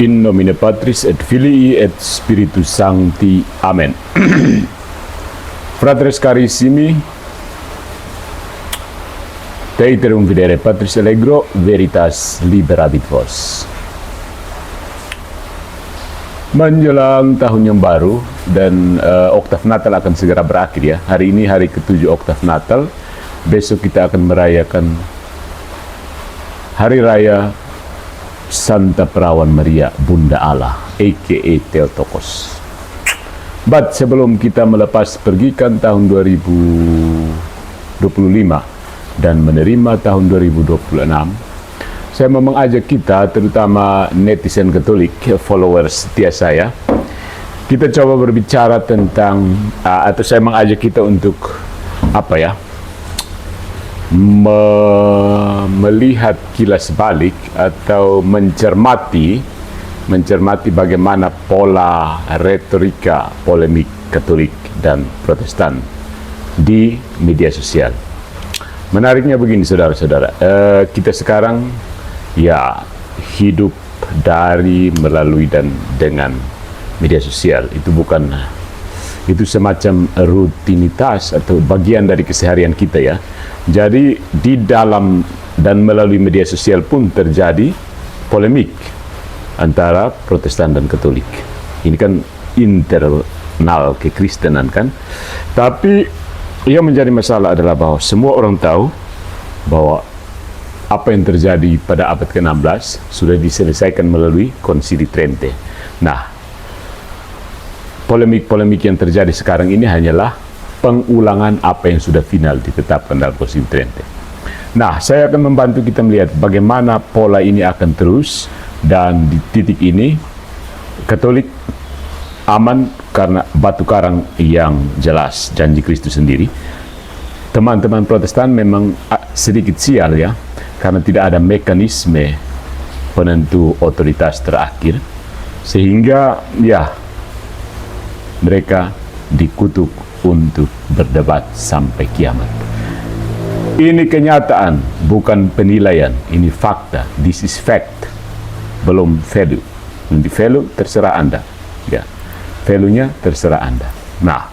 In nomine Patris et Filii et Spiritus Sancti. Amen. Fratres carissimi, te iterum videre Patris allegro, veritas liberabit vos. Menjelang tahun yang baru dan oktav Natal akan segera berakhir ya. Hari ini hari ke-7 oktav Natal. Besok kita akan merayakan Hari Raya Santa Perawan Maria Bunda Allah, a.k.a. Theotokos. But sebelum kita melepas pergikan tahun 2025 dan menerima tahun 2026, saya mau mengajak kita, terutama netizen Katolik, followers setia saya, kita coba berbicara tentang, atau saya mengajak kita untuk melihat kilas balik atau mencermati bagaimana pola retorika polemik Katolik dan Protestan di media sosial. Menariknya begini, saudara-saudara, kita sekarang ya hidup melalui dan dengan media sosial. Itu semacam rutinitas atau bagian dari keseharian kita ya. Jadi di dalam dan melalui media sosial pun terjadi polemik antara Protestan dan Katolik. Ini kan internal kekristenan kan. Tapi yang menjadi masalah adalah bahwa semua orang tahu bahwa apa yang terjadi pada abad ke-16 sudah diselesaikan melalui Konsili Trente. Nah, polemik-polemik yang terjadi sekarang ini hanyalah pengulangan apa yang sudah final ditetapkan dalam Konsili Trente. Nah, saya akan membantu kita melihat bagaimana pola ini akan terus, dan di titik ini Katolik aman karena batu karang yang jelas, janji Kristus sendiri. Teman-teman Protestan memang sedikit sial ya, karena tidak ada mekanisme penentu otoritas terakhir, sehingga ya mereka dikutuk untuk berdebat sampai kiamat. Ini kenyataan, bukan penilaian. Ini fakta. This is fact. Belum value. Nanti value terserah Anda. Ya, value-nya terserah Anda. Nah,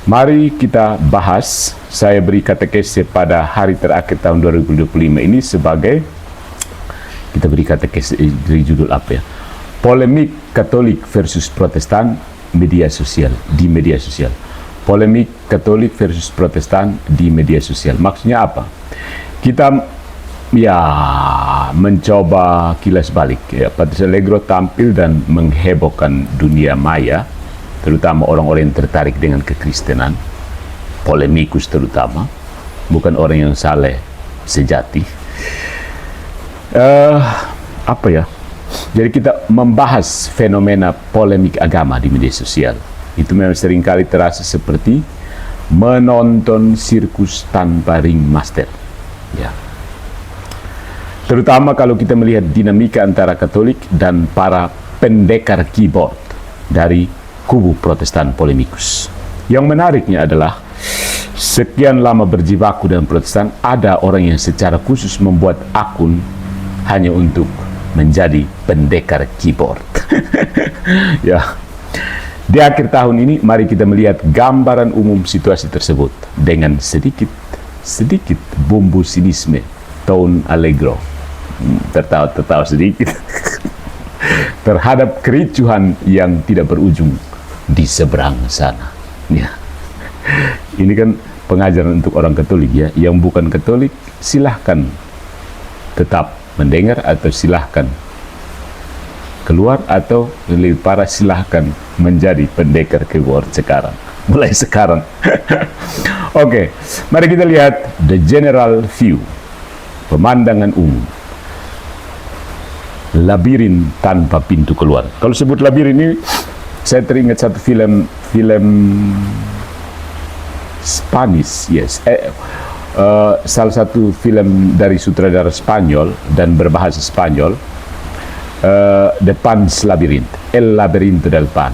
mari kita bahas. Saya beri katekese pada hari terakhir tahun 2025 ini sebagai, kita beri katekese dari judul apa ya? Polemik Katolik versus Protestan media sosial, di media sosial. Polemik Katolik versus Protestan di media sosial. Maksudnya apa? Kita ya mencoba kilas balik ya. Patris Allegro tampil dan menghebohkan dunia maya, terutama orang-orang yang tertarik dengan kekristenan, polemikus terutama, bukan orang yang saleh sejati. Jadi kita membahas fenomena polemik agama di media sosial. Itu memang seringkali terasa seperti menonton sirkus tanpa ringmaster. Ya. Terutama kalau kita melihat dinamika antara Katolik dan para pendekar keyboard dari kubu Protestan polemikus. Yang menariknya adalah sekian lama berjibaku dengan Protestan, ada orang yang secara khusus membuat akun hanya untuk menjadi pendekar keyboard. Ya. Di akhir tahun ini, mari kita melihat gambaran umum situasi tersebut dengan sedikit bumbu sinisme, tone allegro, tertawa sedikit terhadap kericuhan yang tidak berujung di seberang sana. Ya. Ini kan pengajaran untuk orang Katolik ya. Yang bukan Katolik silahkan tetap mendengar atau silahkan keluar, atau lebih parah silahkan menjadi pendekar keyboard sekarang, mulai sekarang. Oke, mari kita lihat the general view, pemandangan umum. Labirin tanpa pintu keluar. Kalau sebut labirin ini, saya teringat satu film Spanish, yes, salah satu film dari sutradara Spanyol dan berbahasa Spanyol, The Pan's Labyrinth, El Laberinto del Pan.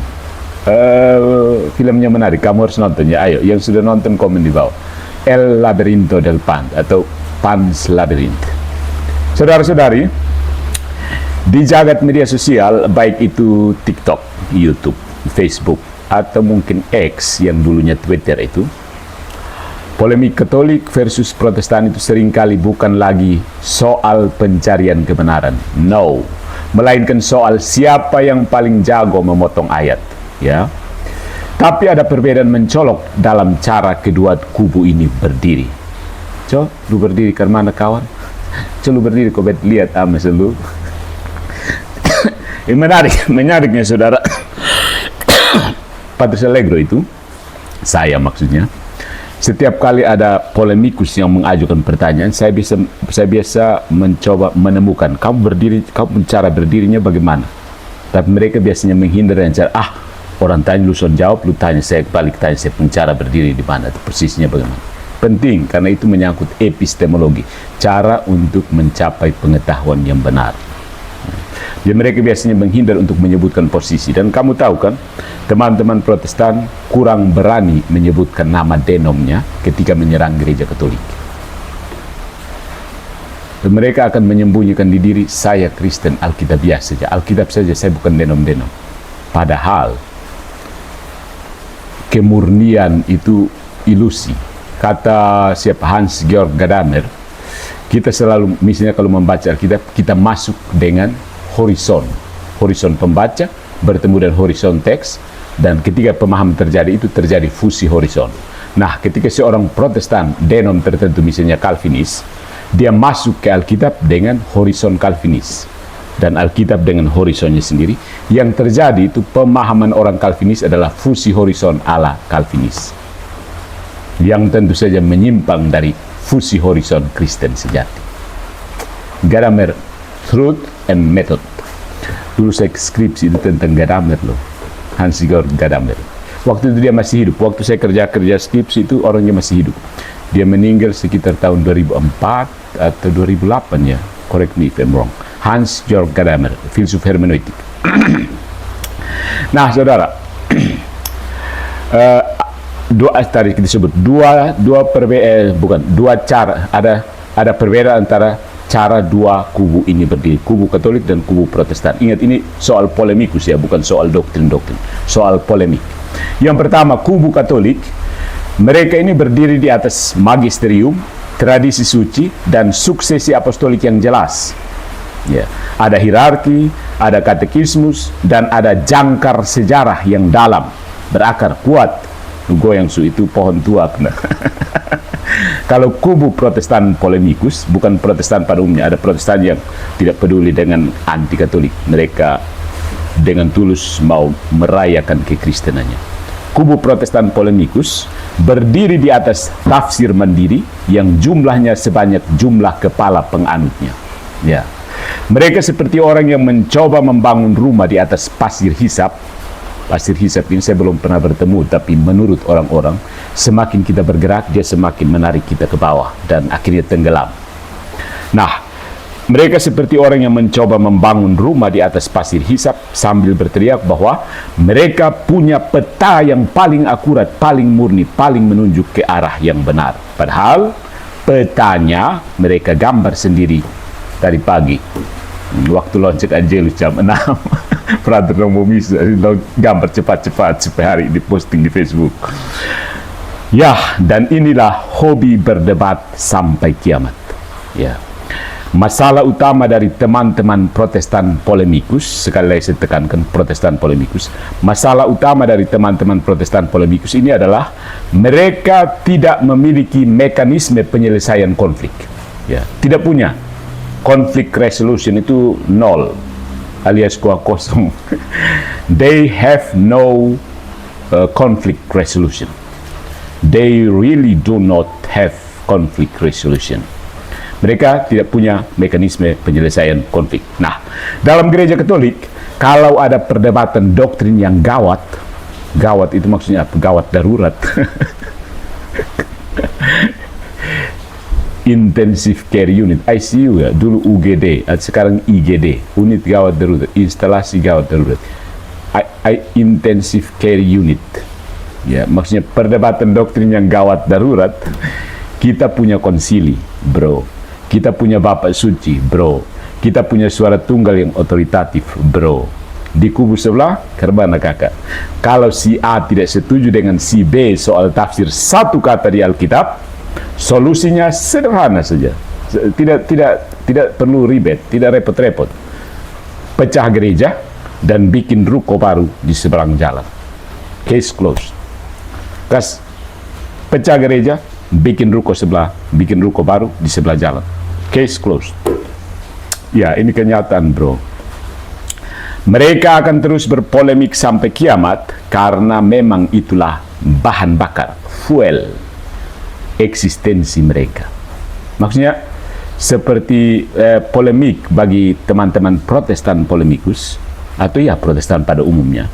Filmnya menarik, kamu harus nonton ya. Ayo, yang sudah nonton komen di bawah. El Laberinto del Pan atau Pan's Labyrinth. Saudara-saudari, Di jagat media sosial, baik itu TikTok, YouTube, Facebook, atau mungkin X yang dulunya Twitter itu, polemik Katolik versus Protestan itu seringkali bukan lagi soal pencarian kebenaran. No. Melainkan soal siapa yang paling jago memotong ayat. Ya. Tapi ada perbedaan mencolok dalam cara kedua kubu ini berdiri. Lu berdiri ke mana kawan? Lu berdiri kau lihat lu. Ini menariknya saudara. Patrus Allegro itu, saya maksudnya, setiap kali ada polemikus yang mengajukan pertanyaan, saya biasa mencoba menemukan kamu cara berdirinya bagaimana. Tapi mereka biasanya menghindar dan cara orang tanya lu soal jawab, lu tanya saya balik tanya saya cara berdiri di mana, persisnya bagaimana. Penting karena itu menyangkut epistemologi, cara untuk mencapai pengetahuan yang benar. Jadi mereka biasanya menghindar untuk menyebutkan posisi. Dan kamu tahu kan, teman-teman Protestan kurang berani menyebutkan nama denomnya ketika menyerang gereja Katolik. Dan mereka akan menyembunyikan di diri, saya Kristen Alkitabiah saja. Alkitab saja, saya bukan denom-denom. Padahal, kemurnian itu ilusi. Kata siapa Hans-Georg Gadamer, kita selalu, misalnya kalau membaca Alkitab, kita masuk dengan horizon pembaca bertemu dengan horizon teks, dan ketika pemahaman terjadi itu terjadi fusi horizon. Nah, ketika seorang Protestan denom tertentu misalnya Calvinis, dia masuk ke Alkitab dengan horizon Calvinis dan Alkitab dengan horizonnya sendiri, yang terjadi itu pemahaman orang Calvinis adalah fusi horizon ala Calvinis, yang tentu saja menyimpang dari fusi horizon Kristen sejati. Gadamer, Truth and Method. Dulu saya skripsi itu tentang Gadamer loh, Hans-Georg Gadamer. Waktu itu dia masih hidup. Waktu saya kerja skripsi itu orangnya masih hidup. Dia meninggal sekitar tahun 2004 atau 2008 ya. Correct me if I'm wrong. Hans-Georg Gadamer, filsuf hermeneutik. Nah, saudara, tadi kita sebut dua cara, ada perbedaan antara cara dua kubu ini berdiri, kubu Katolik dan kubu Protestan. Ingat, ini soal polemikus ya, bukan soal doktrin, soal polemik. Yang pertama, kubu Katolik, mereka ini berdiri di atas magisterium, tradisi suci, dan suksesi apostolik yang jelas. Ya, ada hierarki, ada katekismus, dan ada jangkar sejarah yang dalam, berakar kuat. Goyang itu pohon tua. Kalau kubu Protestan polemikus, bukan Protestan pada umumnya, ada Protestan yang tidak peduli dengan anti Katolik. Mereka dengan tulus mau merayakan kekristenannya. Kubu Protestan polemikus berdiri di atas tafsir mandiri yang jumlahnya sebanyak jumlah kepala penganutnya. Ya. Mereka seperti orang yang mencoba membangun rumah di atas pasir hisap. Pasir hisap ini saya belum pernah bertemu, tapi menurut orang-orang, semakin kita bergerak, dia semakin menarik kita ke bawah dan akhirnya tenggelam. Nah, mereka seperti orang yang mencoba membangun rumah di atas pasir hisap sambil berteriak bahwa mereka punya peta yang paling akurat, paling murni, paling menunjuk ke arah yang benar. Padahal petanya mereka gambar sendiri tadi pagi. Waktu lonceng Angelus jam 6. Peraturan bisa gambar cepat-cepat supaya hari diposting di Facebook. Ya, dan inilah hobi berdebat sampai kiamat. Ya. Masalah utama dari teman-teman Protestan polemikus, sekali lagi saya tekankan Protestan polemikus, masalah utama dari teman-teman Protestan polemikus ini adalah mereka tidak memiliki mekanisme penyelesaian konflik. Ya, tidak punya. Conflict resolution itu nol, alias kosong. They have no conflict resolution. They really do not have conflict resolution. Mereka tidak punya mekanisme penyelesaian konflik. Nah, dalam gereja Katolik, kalau ada perdebatan doktrin yang gawat itu maksudnya apa? Gawat darurat. Intensive Care Unit, ICU ya, dulu UGD, sekarang IGD, unit gawat darurat, instalasi gawat darurat, Intensive Care Unit. Ya, maksudnya perdebatan doktrin yang gawat darurat, kita punya konsili, bro. Kita punya Bapak Suci, bro. Kita punya suara tunggal yang otoritatif, bro. Di kubu sebelah, kerbana kakak. Kalau si A tidak setuju dengan si B soal tafsir satu kata di Alkitab, solusinya sederhana saja. Tidak perlu ribet, tidak repot-repot. Pecah gereja dan bikin ruko baru di seberang jalan. Case closed. Pecah gereja, bikin ruko baru di sebelah jalan. Case closed. Ya, ini kenyataan, bro. Mereka akan terus berpolemik sampai kiamat karena memang itulah bahan bakar, fuel eksistensi mereka. Maksudnya seperti polemik bagi teman-teman Protestan polemikus atau ya Protestan pada umumnya.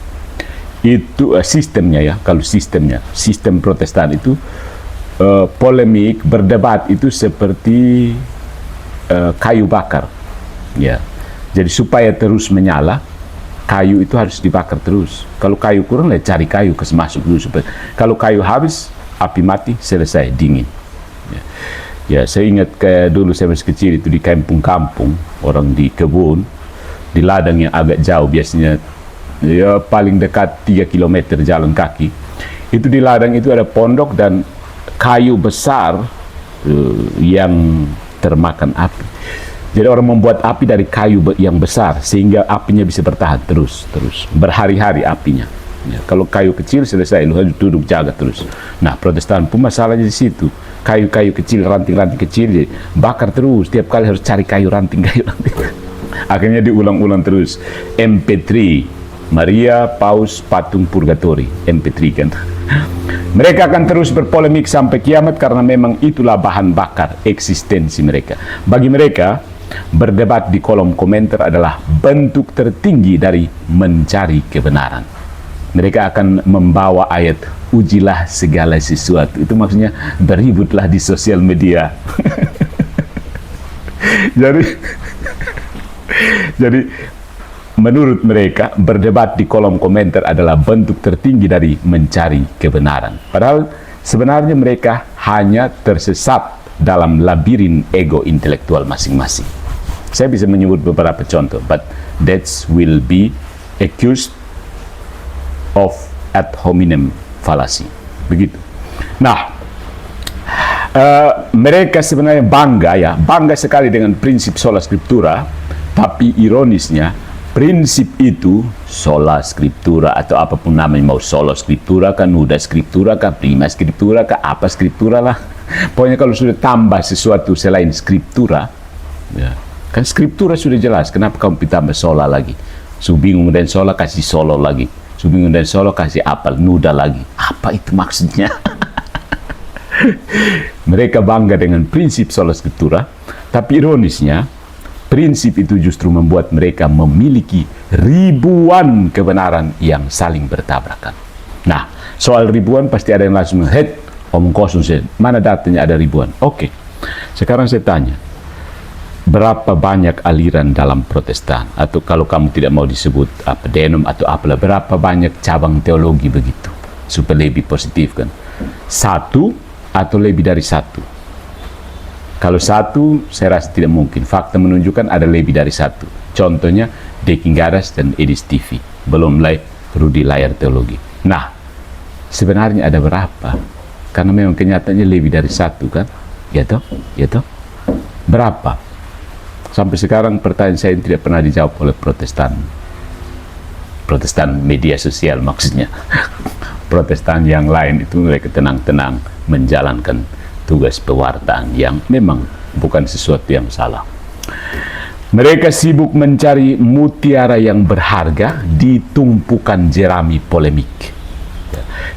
Itu sistemnya ya, kalau sistem Protestan itu polemik, berdebat itu seperti kayu bakar. Ya. Jadi supaya terus menyala, kayu itu harus dibakar terus. Kalau kayu kurang, cari kayu masuk dulu. Kalau kayu habis, api mati, selesai, dingin. Ya, saya ingat dulu saya masih kecil itu di kampung-kampung, orang di kebun, di ladang yang agak jauh, biasanya ya paling dekat 3 km jalan kaki. Itu di ladang itu ada pondok dan kayu besar yang termakan api. Jadi orang membuat api dari kayu yang besar sehingga apinya bisa bertahan terus berhari-hari apinya. Ya, kalau kayu kecil selesai, lu harus duduk jaga terus. Nah, Protestan pun masalahnya di situ. Kayu-kayu kecil, ranting-ranting kecil, jadi bakar terus. Tiap kali harus cari kayu ranting. Akhirnya diulang-ulang terus. MP3, Maria Paus Patung Purgatori, MP3 kan. Mereka akan terus berpolemik sampai kiamat karena memang itulah bahan bakar eksistensi mereka. Bagi mereka, berdebat di kolom komentar adalah bentuk tertinggi dari mencari kebenaran. Mereka akan membawa ayat, ujilah segala sesuatu. Itu maksudnya beributlah di sosial media. Jadi menurut mereka, berdebat di kolom komentar adalah bentuk tertinggi dari mencari kebenaran. Padahal sebenarnya mereka hanya tersesat dalam labirin ego intelektual masing-masing. Saya bisa menyebut beberapa contoh, but that will be accused of ad hominem fallacy. Begitu. Nah, mereka sebenarnya bangga sekali dengan prinsip sola scriptura, tapi ironisnya prinsip itu sola scriptura atau apapun namanya, mau sola scriptura kah, nuda scriptura kah, prima scriptura kah, apa scriptura lah. Pokoknya kalau sudah tambah sesuatu selain scriptura, ya, kan scriptura sudah jelas, kenapa kamu tambah sola lagi? Subingung dan sola kasih solo lagi, subingung dan solo kasih apal, nuda lagi. Apa itu maksudnya? Mereka bangga dengan prinsip sola scriptura, tapi ironisnya prinsip itu justru membuat mereka memiliki ribuan kebenaran yang saling bertabrakan. Nah, soal ribuan pasti ada yang langsung omong kosong saja. Mana datanya ada ribuan? Oke. Sekarang saya tanya, berapa banyak aliran dalam Protestan? Atau kalau kamu tidak mau disebut apa denom atau apalah, berapa banyak cabang teologi begitu? Supaya lebih positif kan? Satu atau lebih dari satu? Kalau satu, saya rasa tidak mungkin. Fakta menunjukkan ada lebih dari satu. Contohnya, Deki Garas dan Edis TV. Belum Rudi Layar Teologi. Nah, sebenarnya ada berapa? Karena memang kenyataannya lebih dari satu kan? Ya toh? Berapa? Sampai sekarang pertanyaan saya tidak pernah dijawab oleh Protestan media sosial maksudnya. Protestan yang lain itu mereka tenang-tenang menjalankan tugas pewartaan yang memang bukan sesuatu yang salah. Mereka sibuk mencari mutiara yang berharga di tumpukan jerami polemik.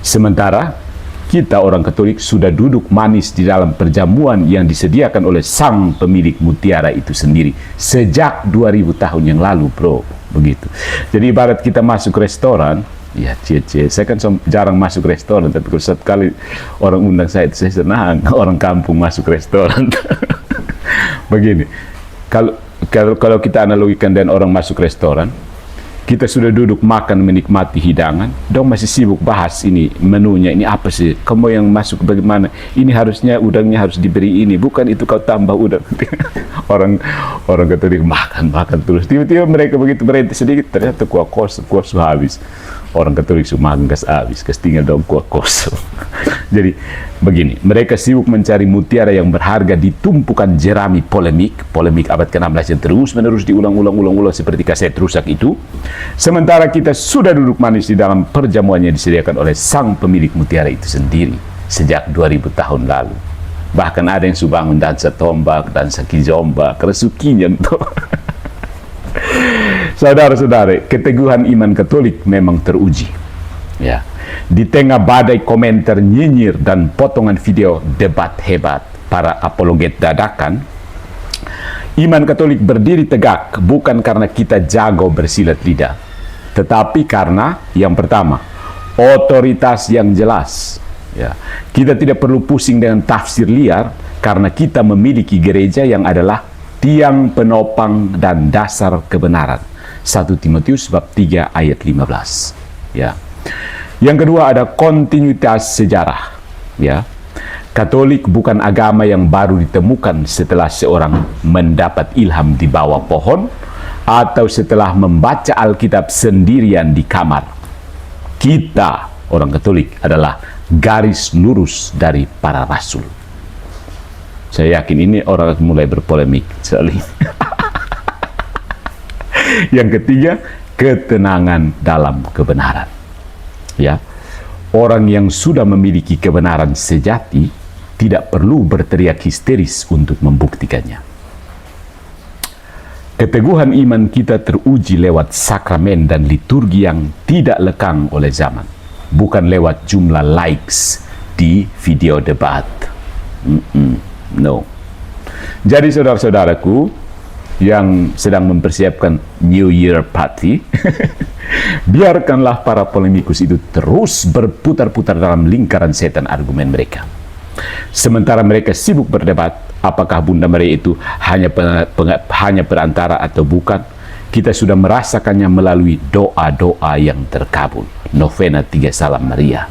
Sementara kita orang Katolik sudah duduk manis di dalam perjamuan yang disediakan oleh sang pemilik mutiara itu sendiri sejak 2000 tahun yang lalu, bro. Begitu. Jadi ibarat kita masuk restoran, ya saya kan jarang masuk restoran, tapi kalau satu kali orang undang saya itu saya senang, orang kampung masuk restoran. Begini, kalau kita analogikan dengan orang masuk restoran, Kita sudah duduk makan menikmati hidangan, dong masih sibuk bahas ini menunya, ini apa sih, kamu yang masuk bagaimana, ini harusnya udangnya harus diberi ini, bukan itu kau tambah udang. orang Katolik makan terus, tiba-tiba mereka begitu berhenti sedikit, ternyata kuah kosong habis. Orang Katolik semua makan gas habis, tinggal dong kuah kosong. Jadi begini, mereka sibuk mencari mutiara yang berharga di tumpukan jerami polemik abad ke-16 yang terus-menerus diulang-ulang seperti kaset rusak itu. Sementara kita sudah duduk manis di dalam perjamuan yang disediakan oleh sang pemilik mutiara itu sendiri sejak 2000 tahun lalu. Bahkan ada yang sudah bangun dansa tombak, dansa kizomba, keresukinya tuh. Saudara-saudara, keteguhan iman Katolik memang teruji. Ya. Di tengah badai komentar nyinyir dan potongan video debat hebat para apologet dadakan, iman Katolik berdiri tegak bukan karena kita jago bersilat lidah, tetapi karena yang pertama, otoritas yang jelas. Ya. Kita tidak perlu pusing dengan tafsir liar karena kita memiliki gereja yang adalah tiang penopang dan dasar kebenaran. 1 Timotius bab 3 ayat 15. Ya. Yang kedua ada kontinuitas sejarah. Ya. Katolik bukan agama yang baru ditemukan setelah seorang mendapat ilham di bawah pohon atau setelah membaca Alkitab sendirian di kamar. Kita, orang Katolik, adalah garis lurus dari para rasul. Saya yakin ini orang mulai berpolemik sekali. Yang ketiga, ketenangan dalam kebenaran. Ya, orang yang sudah memiliki kebenaran sejati tidak perlu berteriak histeris untuk membuktikannya. Keteguhan iman kita teruji lewat sakramen dan liturgi yang tidak lekang oleh zaman, bukan lewat jumlah likes di video debat. No. Jadi saudara-saudaraku yang sedang mempersiapkan New Year Party, biarkanlah para polemikus itu terus berputar-putar dalam lingkaran setan argumen mereka. Sementara mereka sibuk berdebat, apakah Bunda Maria itu hanya perantara atau bukan, kita sudah merasakannya melalui doa-doa yang terkabul. Novena 3 Salam Maria.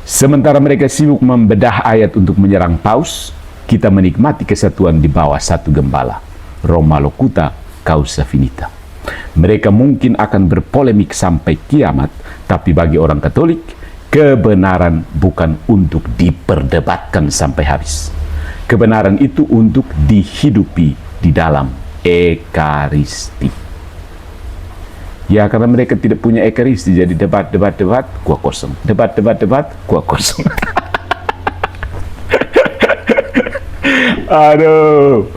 Sementara mereka sibuk membedah ayat untuk menyerang paus, kita menikmati kesatuan di bawah satu gembala, Roma Locuta Causa Finita. Mereka mungkin akan berpolemik sampai kiamat, tapi bagi orang Katolik, kebenaran bukan untuk diperdebatkan sampai habis. Kebenaran itu untuk dihidupi di dalam Ekaristi. Ya, karena mereka tidak punya Ekaristi, jadi debat, kuah kosong. Debat, kuah kosong. Aduh,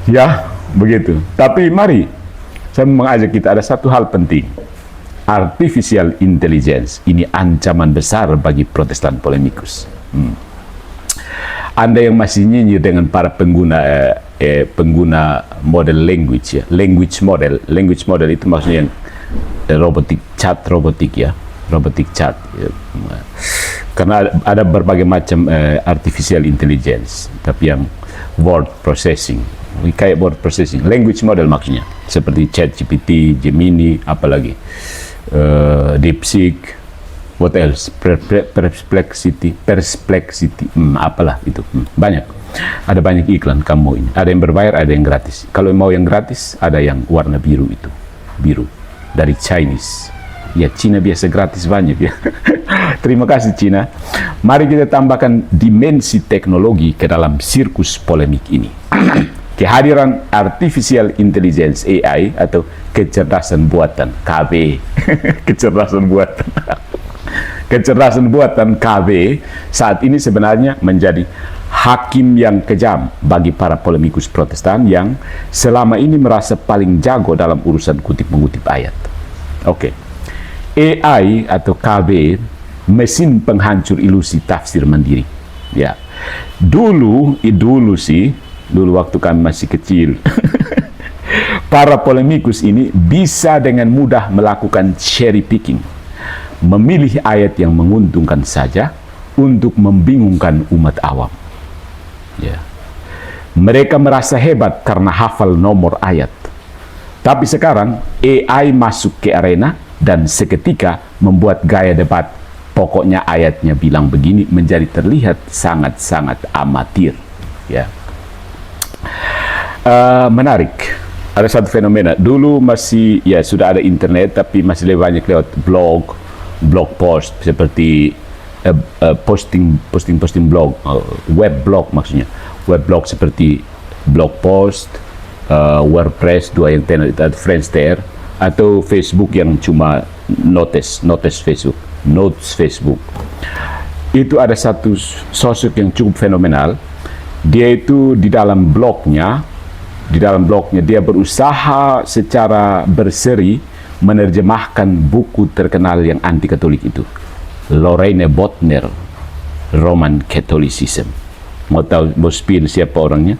ya begitu. Tapi mari saya mengajak kita, ada satu hal penting. Artificial intelligence ini ancaman besar bagi Protestan polemikus. Anda yang masih nyinyir dengan para pengguna model language, ya, language model itu maksudnya yang robotic chat ya. Karena ada berbagai macam artificial intelligence, tapi yang word processing, kayak word processing, language model maksudnya, seperti ChatGPT, Gemini, apalagi DeepSeek, what else, Perplexity, apalah itu, banyak. Ada banyak iklan kamu ini, ada yang berbayar, ada yang gratis. Kalau mau yang gratis, ada yang warna biru itu, biru dari Chinese. Ya, Cina biasa gratis banyak ya. Terima kasih Cina. Mari kita tambahkan dimensi teknologi ke dalam sirkus polemik ini. Kehadiran Artificial Intelligence AI atau kecerdasan buatan KB. Kecerdasan buatan KB saat ini sebenarnya menjadi hakim yang kejam bagi para polemikus Protestan yang selama ini merasa paling jago dalam urusan kutip-mengutip ayat. Oke. AI atau KB, mesin penghancur ilusi tafsir mandiri. Ya, dulu waktu kami masih kecil, para polemikus ini bisa dengan mudah melakukan cherry picking, memilih ayat yang menguntungkan saja untuk membingungkan umat awam. Ya, mereka merasa hebat karena hafal nomor ayat. Tapi sekarang AI masuk ke arena dan seketika membuat gaya debat pokoknya ayatnya bilang begini menjadi terlihat sangat-sangat amatir. Ya, menarik. Ada satu fenomena. Dulu masih ya sudah ada internet, tapi masih lebih banyak lewat blog post seperti posting blog, web blog maksudnya, web blog seperti blog post, WordPress, dua yang tenar itu, Friendster, atau Facebook yang cuma notes Facebook, notes Facebook. Itu ada satu sosok yang cukup fenomenal. Dia itu di dalam blognya dia berusaha secara berseri menerjemahkan buku terkenal yang anti Katolik itu, Lorraine Bottner, Roman Catholicism. Mau spill siapa orangnya?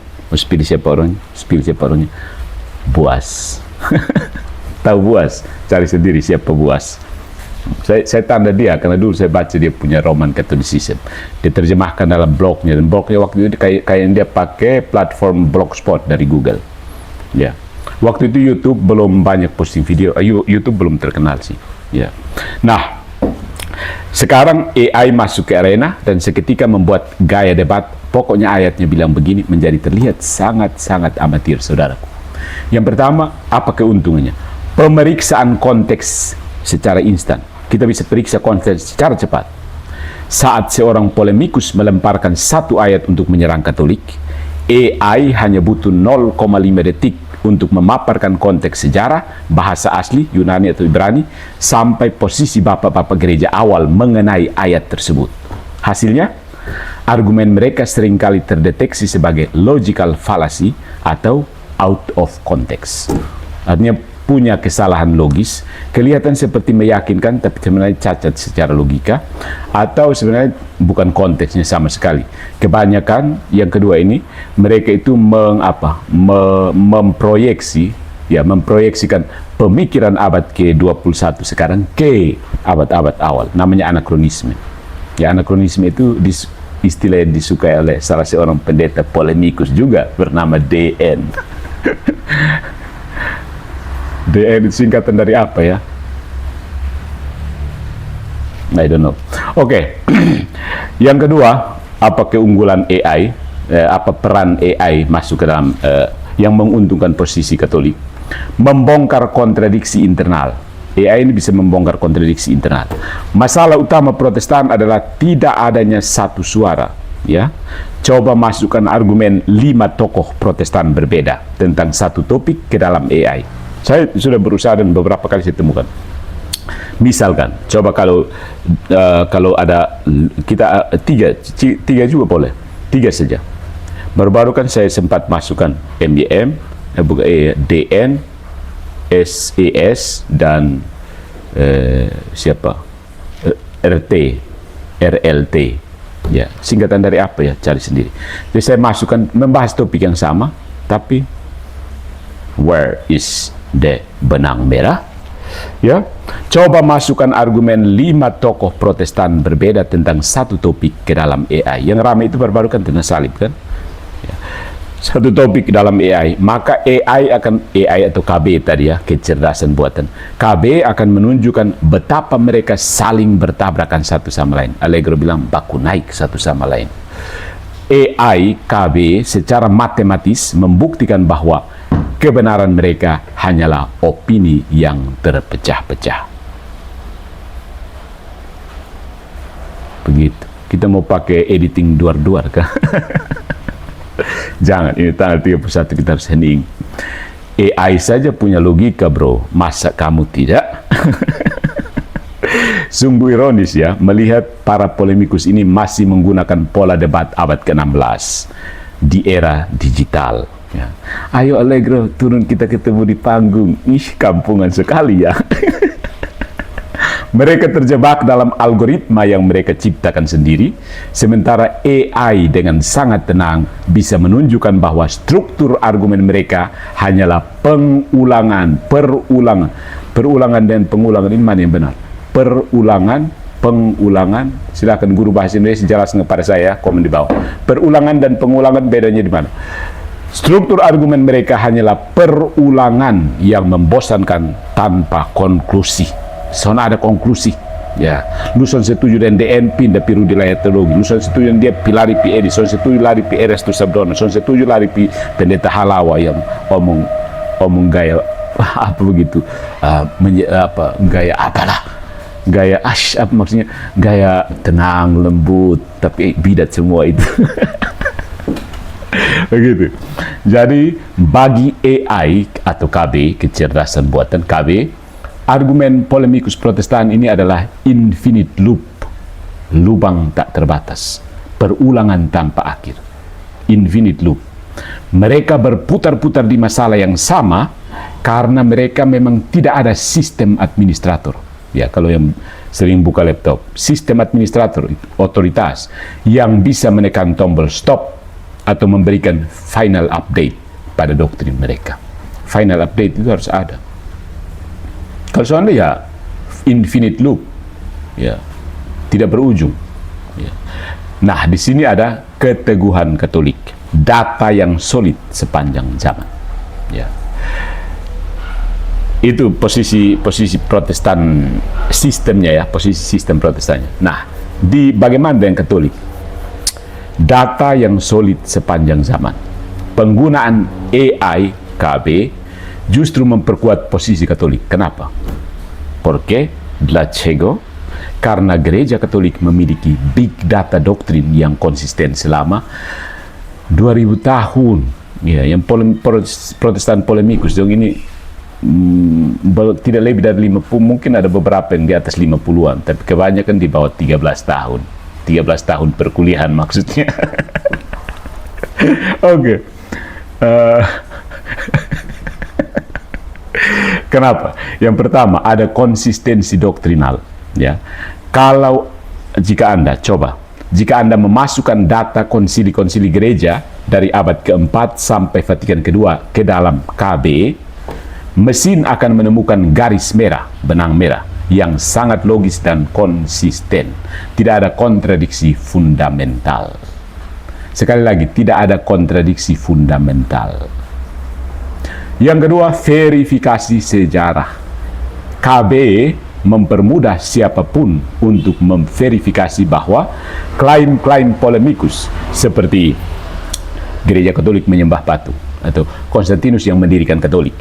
Buas. Tahu Buas? Cari sendiri siapa Buas. Saya tanda dia karena dulu saya baca dia punya Roman Catholicism. Dia terjemahkan dalam blognya, dan blognya waktu itu kayak dia pakai platform Blogspot dari Google. Ya. Waktu itu YouTube belum banyak posting video. YouTube belum terkenal sih. Ya. Nah, sekarang AI masuk ke arena dan seketika membuat gaya debat pokoknya ayatnya bilang begini menjadi terlihat sangat-sangat amatir, saudaraku. Yang pertama, apa keuntungannya? Pemeriksaan konteks secara instan. Kita bisa periksa konteks secara cepat. Saat seorang polemikus melemparkan satu ayat untuk menyerang Katolik, AI hanya butuh 0,5 detik untuk memaparkan konteks sejarah, bahasa asli, Yunani atau Ibrani, sampai posisi bapak-bapak gereja awal mengenai ayat tersebut. Hasilnya, argumen mereka seringkali terdeteksi sebagai logical fallacy atau out of context. Artinya punya kesalahan logis, kelihatan seperti meyakinkan tapi sebenarnya cacat secara logika, atau sebenarnya bukan konteksnya sama sekali. Kebanyakan yang kedua ini, mereka itu memproyeksikan pemikiran abad ke-21 sekarang ke abad-abad awal. Namanya anakronisme. Ya, anakronisme itu istilah yang disukai oleh salah seorang pendeta polemikus juga bernama DN. DN itu singkatan dari apa ya? I don't know. Oke. Yang kedua, apa keunggulan AI? Apa peran AI masuk ke dalam yang menguntungkan posisi Katolik? Membongkar kontradiksi internal. AI ini bisa membongkar kontradiksi internal. Masalah utama Protestan adalah tidak adanya satu suara. Ya, coba masukkan argumen 5 tokoh Protestan berbeda tentang satu topik ke dalam AI. Saya sudah berusaha dan beberapa kali saya temukan. Misalkan, coba kalau ada kita tiga juga boleh, 3 saja. Baru-baru kan saya sempat masukkan MBM, DN, SES dan RLT. Ya, singkatan dari apa ya? Cari sendiri. Jadi saya masukkan membahas topik yang sama, tapi where is the benang merah? Ya, coba masukkan argumen 5 tokoh Protestan berbeda tentang satu topik ke dalam AI. Yang ramai itu baru-baru kan tentang salib kan? Ya. Satu topik dalam AI, maka AI atau KB tadi ya, kecerdasan buatan. KB akan menunjukkan betapa mereka saling bertabrakan satu sama lain. Allegro bilang baku naik satu sama lain. AI KB secara matematis membuktikan bahwa kebenaran mereka hanyalah opini yang terpecah-pecah. Begitu. Kita mau pakai editing duar-duar kan? Jangan, ini tanggal 31 kita harus hening. AI saja punya logika, bro. Masa kamu tidak? Sungguh ironis ya, melihat para polemikus ini masih menggunakan pola debat abad ke-16 di era digital. Ya. Ayo Allegro, turun kita ketemu di panggung. Ih, kampungan sekali ya. Mereka terjebak dalam algoritma yang mereka ciptakan sendiri, sementara AI dengan sangat tenang bisa menunjukkan bahwa struktur argumen mereka hanyalah perulangan dan pengulangan. Ini mana yang benar? Pengulangan. Silakan guru bahasa Indonesia jelaskan kepada saya, komen di bawah. Perulangan dan pengulangan bedanya di mana? Struktur argumen mereka hanyalah perulangan yang membosankan tanpa konklusi. Soalnya ada konklusi. Ya, luson setuju dengan DNP dan piru di layar teologi, luson setuju dengan dia pilari PED, luson setuju lari PRS tu Sabdona, luson setuju lari pendeta Halawa yang omong gaya apa begitu, gaya apalah, gaya apa maksudnya, gaya tenang lembut tapi bidat semua itu. Begitu. Jadi bagi AI atau KB, kecerdasan buatan KB, argumen polemikus Protestan ini adalah infinite loop, lubang tak terbatas, perulangan tanpa akhir, infinite loop. Mereka berputar-putar di masalah yang sama karena mereka memang tidak ada sistem administrator. Ya, kalau yang sering buka laptop, sistem administrator, otoritas yang bisa menekan tombol stop atau memberikan final update pada doktrin mereka. Final update itu harus ada. Kalau soalnya ya infinite loop, ya tidak berujung. Ya. Nah, di sini ada keteguhan Katolik, data yang solid sepanjang zaman. Ya. Itu posisi Protestan sistemnya ya, posisi sistem Protestannya. Nah, di bagaimana dengan Katolik? Data yang solid sepanjang zaman. Penggunaan AI KB justru memperkuat posisi Katolik. Kenapa? Porque dlaczego? Karena gereja Katolik memiliki big data doktrin yang konsisten selama 2000 tahun. Ya, yang Protestan polemikus dong ini tidak lebih dari 50, mungkin ada beberapa yang di atas 50-an, tapi kebanyakan di bawah 13 tahun. 13 tahun perkuliahan maksudnya. Oke. Kenapa? Yang pertama, ada konsistensi doktrinal. Ya, kalau jika Anda memasukkan data konsili-konsili gereja dari abad keempat sampai Vatikan kedua ke dalam KB, mesin akan menemukan garis merah, benang merah yang sangat logis dan konsisten. Tidak ada kontradiksi fundamental. Sekali lagi, tidak ada kontradiksi fundamental. Yang kedua, verifikasi sejarah. KB mempermudah siapapun untuk memverifikasi bahwa klaim-klaim polemikus seperti gereja Katolik menyembah batu atau Konstantinus yang mendirikan Katolik,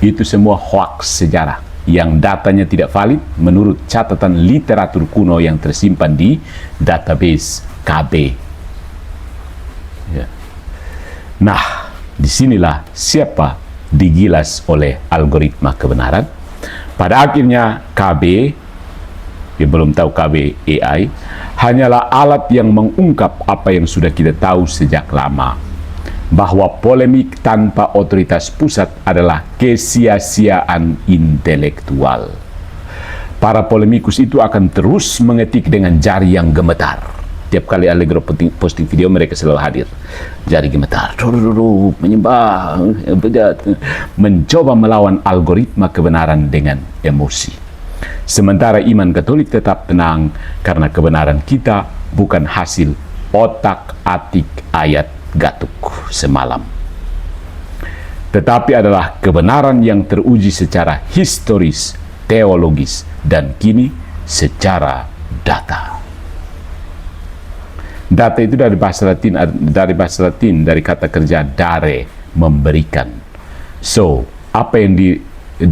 itu semua hoax sejarah yang datanya tidak valid menurut catatan literatur kuno yang tersimpan di database KB. Ya. Nah, disinilah siapa digilas oleh algoritma kebenaran. Pada akhirnya KB, ya belum tahu KB AI, hanyalah alat yang mengungkap apa yang sudah kita tahu sejak lama, bahwa polemik tanpa otoritas pusat adalah kesia-siaan intelektual. Para polemikus itu akan terus mengetik dengan jari yang gemetar. Tiap kali Allegro posting video, mereka selalu hadir. Jari gemetar, menyembah, mencoba melawan algoritma kebenaran dengan emosi. Sementara iman Katolik tetap tenang karena kebenaran kita bukan hasil otak-atik ayat gatuk semalam, tetapi adalah kebenaran yang teruji secara historis, teologis, dan kini secara data. Data itu dari bahasa Latin, dari kata kerja dare, memberikan. So, apa yang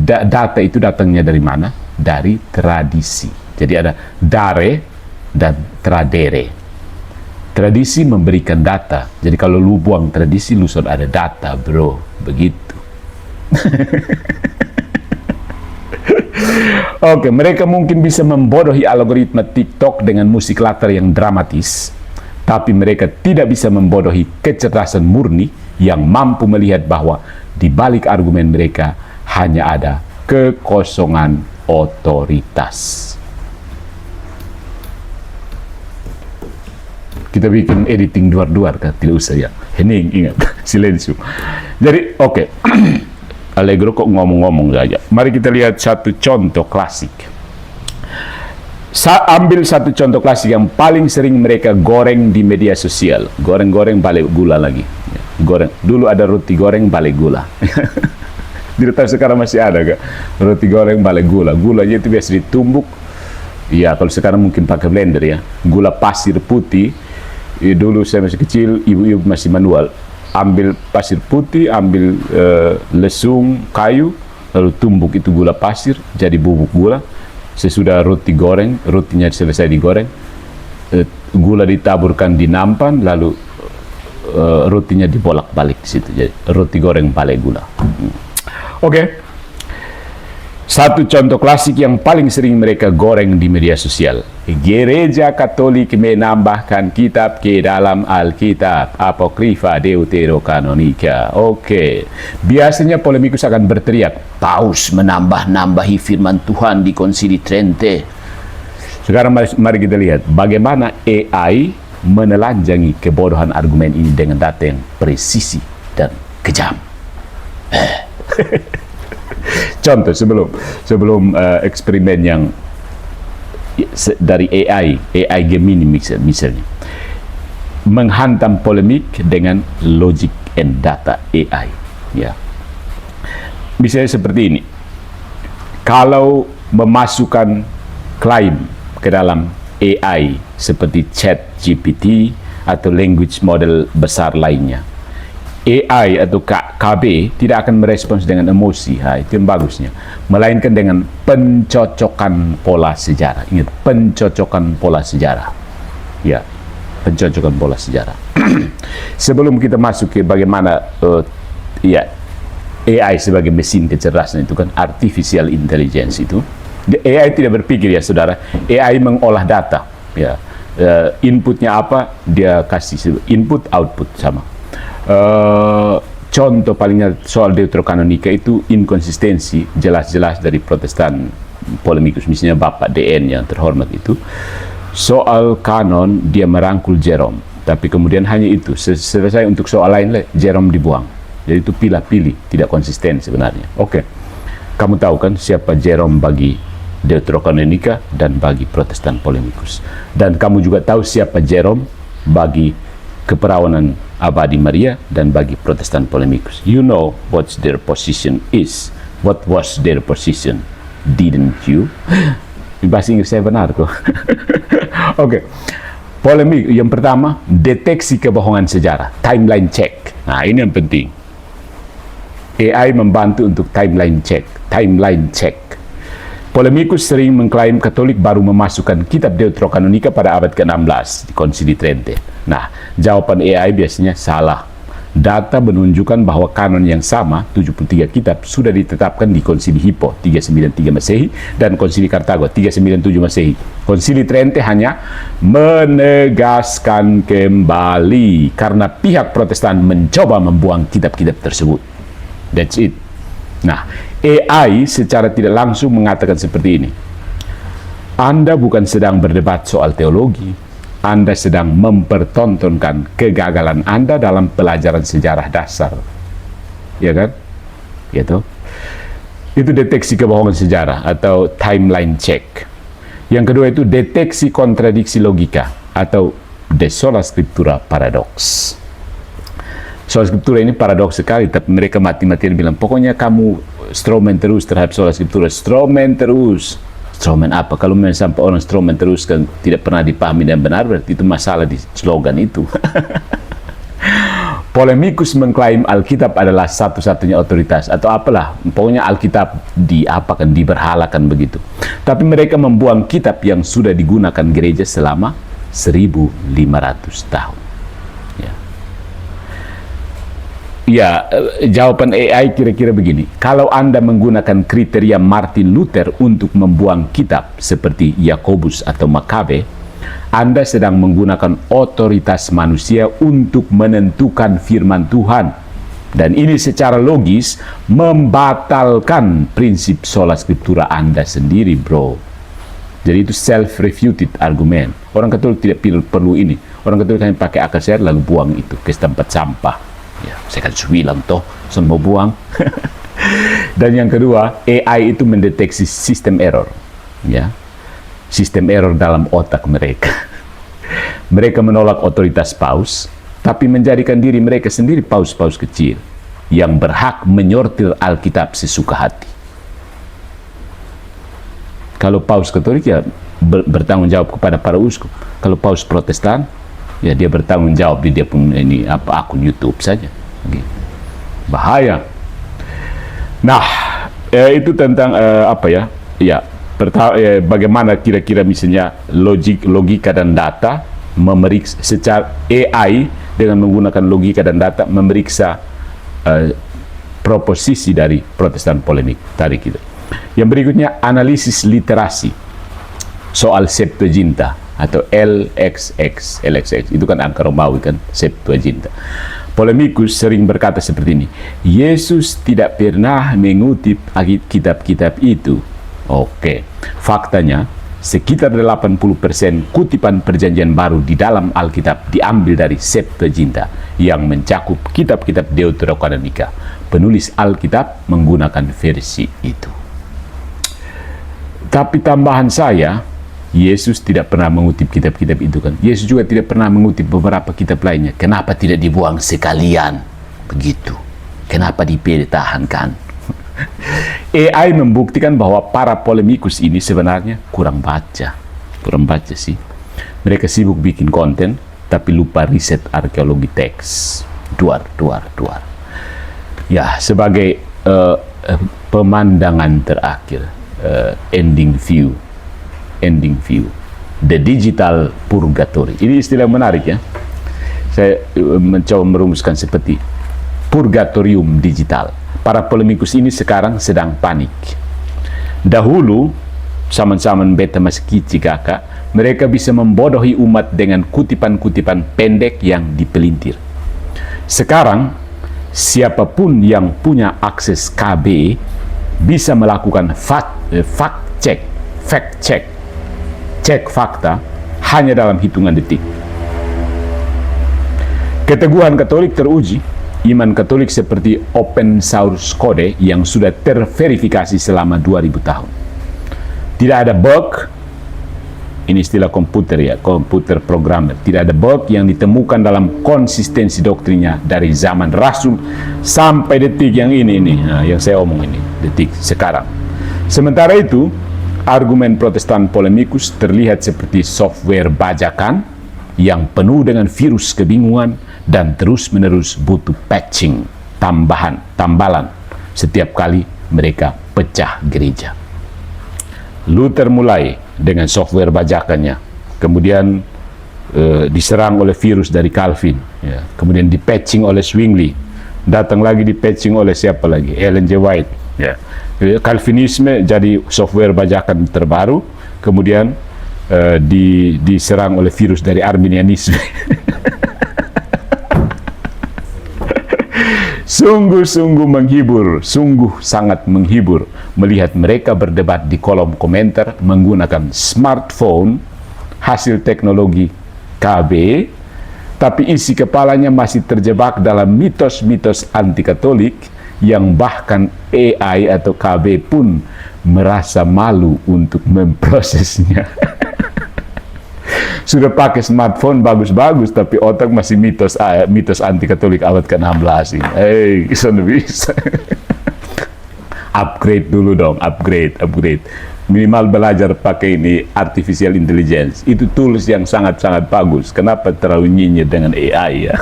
data itu datangnya dari mana? Dari tradisi. Jadi ada dare dan tradere. Tradisi memberikan data. Jadi kalau lu buang tradisi, lu sudah ada data, bro. Begitu. Oke, mereka mungkin bisa membodohi algoritma TikTok dengan musik latar yang dramatis, tapi mereka tidak bisa membodohi kecerdasan murni yang mampu melihat bahwa di balik argumen mereka hanya ada kekosongan otoritas. Kita bikin editing duar-duar kan, tidak usah ya. Hening, ingat, silensium. Jadi, oke. Allegro kok ngomong-ngomong saja. Mari kita lihat satu contoh klasik. Ambil satu contoh klasik yang paling sering mereka goreng di media sosial. Goreng-goreng balik gula lagi. goreng. Dulu ada roti goreng balai gula. Tidak tahu sekarang masih ada gak roti goreng balai gula. Gulanya itu biasa ditumbuk. Ya kalau sekarang mungkin pakai blender ya. Gula pasir putih. Dulu saya masih kecil, ibu-ibu masih manual. Ambil pasir putih, ambil lesung kayu, lalu tumbuk itu gula pasir jadi bubuk gula. Sesudah roti goreng, rotinya selesai digoreng, gula ditaburkan di nampan, lalu rotinya dibolak-balik di situ. Jadi roti goreng balai gula. Oke. Satu contoh klasik yang paling sering mereka goreng di media sosial. Gereja Katolik menambahkan kitab ke dalam Alkitab, Apokrifa Deuterokanonika. Oke. Biasanya polemikus akan berteriak, Paus menambah-nambahi firman Tuhan di Konsili Trente. Sekarang mari kita lihat bagaimana AI menelanjangi kebodohan argumen ini dengan data yang presisi dan kejam. Contoh sebelum eksperimen yang dari AI Gemini misalnya menghantam polemik dengan logic and data AI. Ya, misalnya seperti ini. Kalau memasukkan klaim ke dalam AI seperti ChatGPT atau language model besar lainnya, AI atau KB tidak akan merespons dengan emosi, itu yang bagusnya, melainkan dengan pencocokan pola sejarah. Ingat, pencocokan pola sejarah. Ya, pencocokan pola sejarah. Sebelum kita masuk ke bagaimana AI sebagai mesin kecerdasan itu kan artificial intelligence itu, AI tidak berpikir ya saudara, AI mengolah data. Ya, inputnya apa dia kasih, input output sama. Contoh palingnya soal Deuterokanonika itu inkonsistensi jelas-jelas dari Protestan polemikus, misalnya Bapak DN yang terhormat itu soal kanon dia merangkul Jerome, tapi kemudian hanya itu selesai, untuk soal lain Jerome dibuang. Jadi itu pilih-pilih, tidak konsisten sebenarnya. Oke, kamu tahu kan siapa Jerome bagi Deuterokanonika dan bagi Protestan polemikus, dan kamu juga tahu siapa Jerome bagi keperawanan abadi Maria dan bagi Protestan polemikus. You know what their position is. What was their position? Didn't you? Bahasa Inggris saya benar kok. Oke. Polemik yang pertama, deteksi kebohongan sejarah, timeline check. Nah, ini yang penting. AI membantu untuk timeline check. Polemikus sering mengklaim Katolik baru memasukkan kitab Deuterokanonika pada abad ke-16 di Konsili Trente. Nah, jawaban AI biasanya salah. Data menunjukkan bahwa kanon yang sama, 73 kitab, sudah ditetapkan di Konsili Hippo 393 Masehi dan Konsili Kartago 397 Masehi. Konsili Trente hanya menegaskan kembali karena pihak Protestan mencoba membuang kitab-kitab tersebut. That's it. Nah, AI secara tidak langsung mengatakan seperti ini. Anda bukan sedang berdebat soal teologi, Anda sedang mempertontonkan kegagalan Anda dalam pelajaran sejarah dasar. Ya kan? Gitu. Itu deteksi kebohongan sejarah atau timeline check. Yang kedua itu deteksi kontradiksi logika atau de sola scriptura paradox. Sola scriptura ini paradoks sekali, tapi mereka mati-matian bilang, pokoknya kamu strawman terus terhadap sola scriptura, strawman terus. Strawman apa? Kalau memang sampai orang strawman terus kan tidak pernah dipahami dan benar, berarti itu masalah di slogan itu. Polemikus mengklaim Alkitab adalah satu-satunya otoritas atau apalah, pokoknya Alkitab diapakan, diberhalakan begitu. Tapi mereka membuang kitab yang sudah digunakan gereja selama 1500 tahun. Ya, jawaban AI kira-kira begini. Kalau Anda menggunakan kriteria Martin Luther untuk membuang kitab seperti Yakobus atau Makabe, Anda sedang menggunakan otoritas manusia untuk menentukan firman Tuhan. Dan ini secara logis membatalkan prinsip sola scriptura Anda sendiri, bro. Jadi itu self-refuted argumen. Orang Katolik tidak perlu ini. Orang Katolik hanya pakai akal sehat lalu buang itu ke tempat sampah. Ya, saya kan bilang toh, semua buang. Dan yang kedua, AI itu mendeteksi sistem error. Ya, sistem error dalam otak mereka. Mereka menolak otoritas paus, tapi menjadikan diri mereka sendiri paus-paus kecil yang berhak menyortir Alkitab sesuka hati. Kalau paus Katolik ya bertanggung jawab kepada para uskup. Kalau paus Protestan ya dia bertanggung jawab di dia pun akun YouTube saja. Bahaya. Nah, itu tentang bagaimana kira-kira misalnya logika dan data memeriksa secara AI dengan menggunakan logika dan data memeriksa proposisi dari Protestan polemik tadi kita. Yang berikutnya analisis literasi soal Septuaginta atau LXX. Itu kan angka Romawi kan, Septuaginta. Polemikus sering berkata seperti ini, Yesus tidak pernah mengutip kitab-kitab itu. Oke, faktanya sekitar 80% kutipan perjanjian baru di dalam Alkitab diambil dari Septuaginta yang mencakup kitab-kitab Deuterokanonika. Penulis Alkitab menggunakan versi itu. Tapi tambahan saya, Yesus tidak pernah mengutip kitab-kitab itu kan. Yesus juga tidak pernah mengutip beberapa kitab lainnya. Kenapa tidak dibuang sekalian? Begitu. Kenapa dipertahankan? AI membuktikan bahwa para polemikus ini sebenarnya kurang baca sih. Mereka sibuk bikin konten tapi lupa riset arkeologi teks. Duar. Ya, sebagai pemandangan terakhir, ending view, the digital purgatory. Ini istilah menarik ya. Saya mencoba merumuskan seperti purgatorium digital. Para polemikus ini sekarang sedang panik. Dahulu, zaman-zaman beta masih kicik kakak, mereka bisa membodohi umat dengan kutipan-kutipan pendek yang dipelintir. Sekarang, siapapun yang punya akses KB bisa melakukan cek fakta hanya dalam hitungan detik. Keteguhan Katolik teruji. Iman Katolik seperti open source code yang sudah terverifikasi selama 2000 tahun. Tidak ada bug, ini istilah komputer ya, komputer programmer. Tidak ada bug yang ditemukan dalam konsistensi doktrinnya dari zaman Rasul sampai detik yang ini yang saya omong ini, detik sekarang. Sementara itu, argumen Protestan polemikus terlihat seperti software bajakan yang penuh dengan virus kebingungan dan terus-menerus butuh patching, tambalan setiap kali mereka pecah gereja. Luther mulai dengan software bajakannya, kemudian diserang oleh virus dari Calvin, ya. Kemudian dipatching oleh Zwingli, datang lagi dipatching oleh siapa lagi, Ellen G. White. Ya. Calvinisme jadi software bajakan terbaru, kemudian diserang oleh virus dari Arminianisme. Sungguh-sungguh menghibur, sungguh sangat menghibur melihat mereka berdebat di kolom komentar menggunakan smartphone hasil teknologi KB, tapi isi kepalanya masih terjebak dalam mitos-mitos anti-Katolik yang bahkan AI atau KB pun merasa malu untuk memprosesnya. Sudah pakai smartphone bagus-bagus, tapi otak masih mitos anti-Katolik abad ke-16 ini. Bisa. Upgrade dulu dong, upgrade. Minimal belajar pakai ini artificial intelligence. Itu tools yang sangat-sangat bagus. Kenapa terlalu nyinyir dengan AI ya?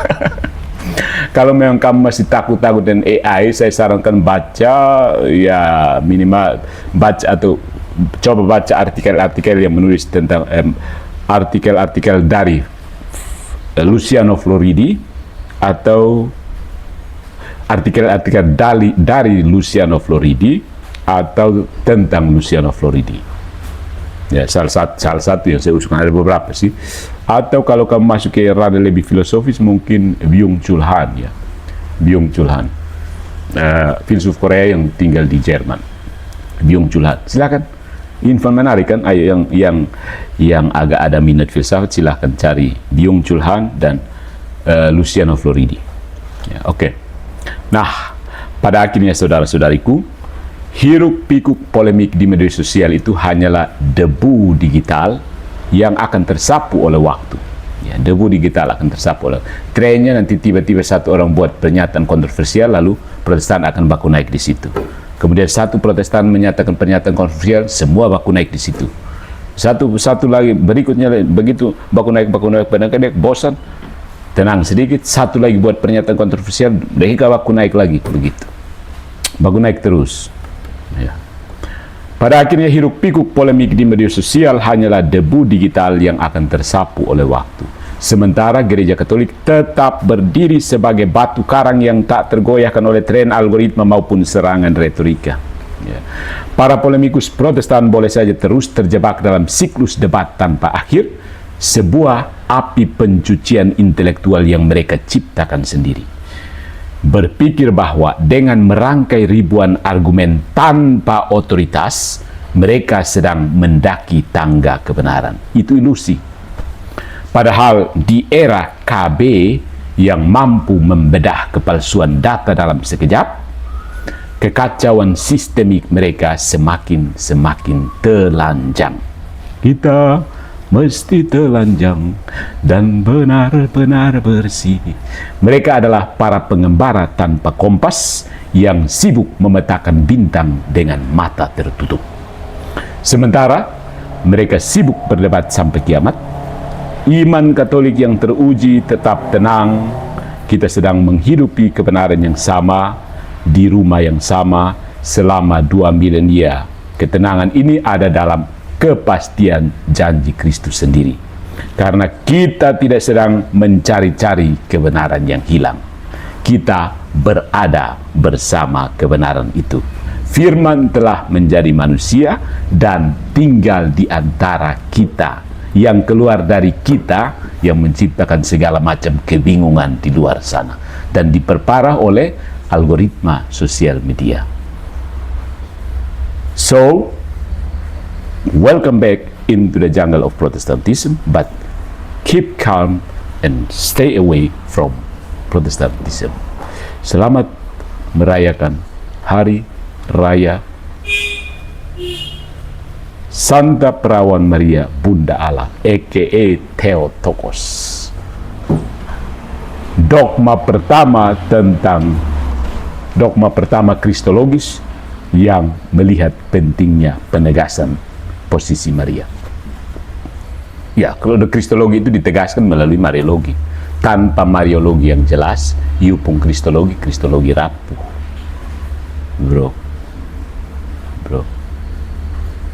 Kalau memang kamu masih takut-takut dengan AI, saya sarankan baca ya minimal baca atau coba baca artikel-artikel yang menulis tentang artikel-artikel dari Luciano Floridi atau artikel-artikel dari Luciano Floridi atau tentang Luciano Floridi. Ya, salah satu yang saya usulkan, ada beberapa sih. Atau kalau kamu masuk ke rada lebih filosofis, mungkin Byung-Chul Han ya. Byung-Chul Han. Filsuf Korea yang tinggal di Jerman. Byung-Chul Han. Silakan. Info menarik kan, yang agak ada minat filsafat silahkan cari Byung-Chul Han dan Luciano Floridi. Ya, oke. Nah, pada akhirnya saudara-saudariku, hiruk pikuk polemik di media sosial itu hanyalah debu digital yang akan tersapu oleh waktu. Ya, debu digital akan tersapu. Trennya nanti tiba-tiba satu orang buat pernyataan kontroversial, lalu Protestan akan baku naik di situ. Kemudian satu Protestan menyatakan pernyataan kontroversial, semua baku naik di situ. Satu lagi berikutnya begitu baku naik, bosan, tenang sedikit, satu lagi buat pernyataan kontroversial, mereka baku naik lagi, begitu. Baku naik terus. Ya. Pada akhirnya hiruk pikuk polemik di media sosial hanyalah debu digital yang akan tersapu oleh waktu. Sementara gereja Katolik tetap berdiri sebagai batu karang yang tak tergoyahkan oleh tren algoritma maupun serangan retorika. Ya. Para polemikus Protestan boleh saja terus terjebak dalam siklus debat tanpa akhir, sebuah api pencucian intelektual yang mereka ciptakan sendiri. Berpikir bahwa dengan merangkai ribuan argumen tanpa otoritas, mereka sedang mendaki tangga kebenaran. Itu ilusi. Padahal di era KB yang mampu membedah kepalsuan data dalam sekejap, kekacauan sistemik mereka semakin telanjang. Kita mesti telanjang dan benar-benar bersih. Mereka adalah para pengembara tanpa kompas yang sibuk memetakan bintang dengan mata tertutup. Sementara mereka sibuk berdebat sampai kiamat, iman Katolik yang teruji tetap tenang. Kita sedang menghidupi kebenaran yang sama di rumah yang sama selama 2 milenia. Ketenangan ini ada dalam kepastian janji Kristus sendiri. Karena kita tidak sedang mencari-cari kebenaran yang hilang. Kita berada bersama kebenaran itu. Firman telah menjadi manusia dan tinggal di antara kita. Yang keluar dari kita yang menciptakan segala macam kebingungan di luar sana. Dan diperparah oleh algoritma sosial media. So, welcome back into the jungle of Protestantism, but keep calm and stay away from Protestantism. Selamat merayakan Hari Raya Santa Perawan Maria Bunda Allah, a.k.a. Theotokos. Dogma pertama kristologis yang melihat pentingnya penegasan posisi Maria. Ya, kalau kristologi itu ditegaskan melalui Mariologi. Tanpa Mariologi yang jelas, iupung kristologi rapuh. Bro.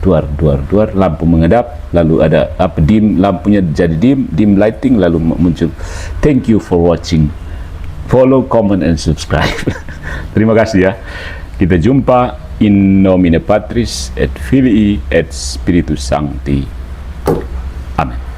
Duar, lampu mengedap, lalu ada dim, lampunya jadi dim lighting, lalu muncul. Thank you for watching. Follow, comment, and subscribe. Terima kasih ya. Kita jumpa in nomine Patris et Filii et Spiritus Sancti. Amen.